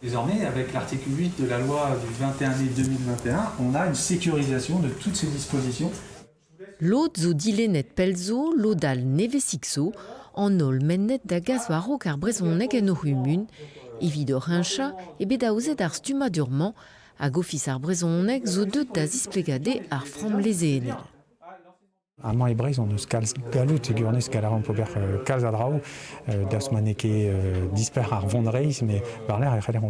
Désormais, avec l'article 8 de la loi du 21 mai 2021, on a une sécurisation de toutes ces dispositions. Lot zo dilenet pelzo, lodal nevesixo, en ol mennet da gazwaro kar brezonek en orumun, evidor hincha e bedaouzet ar stuma durement, hag office ar brezonek zo deut da zisplegade ar fram lezeenel. Amañ e Breizh on eus kalz gallout egurnez kalaran pober kalz a draoù das maneke disper ar vondreiz, me war-ler e c'haller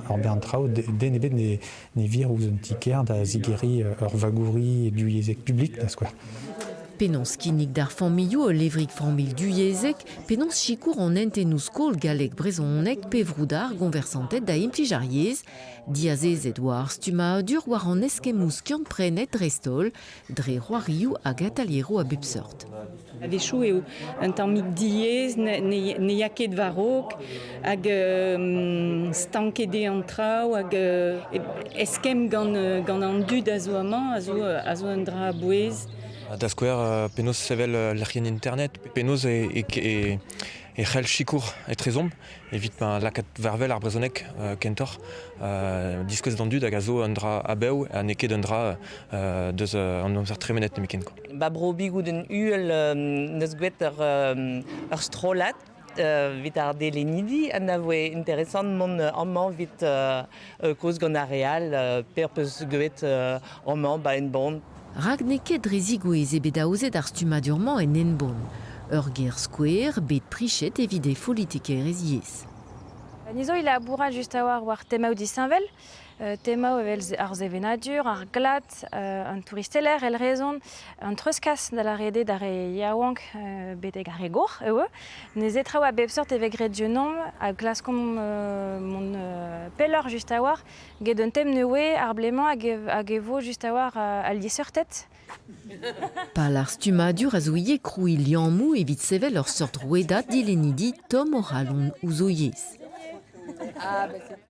ar bern traoù den ebet ne vir ouz un tiker da zigeri ur vagouri duyezek publik da skouer. Penons kinnig d'ar familloù levrig familh duyezek, penons chikour an entennouz kol galek brezonek pevroudar gonversantet da implij diazezet war stuma dur war an eskemous kiant prenet drestol, dre roarioù hag ataliero a bep seurt. Avechou eo un tammig diez, ne ya ket varok, hag stankede an traoù, hag eskem gant an dud a zo amañ, a zo un dra a bouez. Da skouer penaos sevel l'arien internet, penaos e c'hell chikour e trezomp, evit lakat vervel ar brezonek kentor, diskouez d'an dud hag a zo un dra abew, a neket un dra deus an amzer tremenet nemiken. Ba bro bigout un uel neus gwet ur strolat, vit ar delenidi, an avoe interesant mon amman vit koz gant ar real, per peus gwet amman ba en bon. Rag neket drezigouez e bedaouzet ar stuma durement en enbon. Ur ger skouer bet prichet evide politikerez yez. Nizo il a bourrad just a war temaou disañvel, temaou evel ar zevenadur, ar glad, un touristeller el rezon, un treuskas da la rede da re yaouank beteg ar egor, ne zetraou a bep sort eveg redionom, a glaskom mon peller just a war, ged un tem neue ar bleman hag evo just a war a lieseurtet. Pal ar stuma dur a zo ye kroui liammou evit sevel ur sort rouedat dilenidi tom or alon ouzo yez.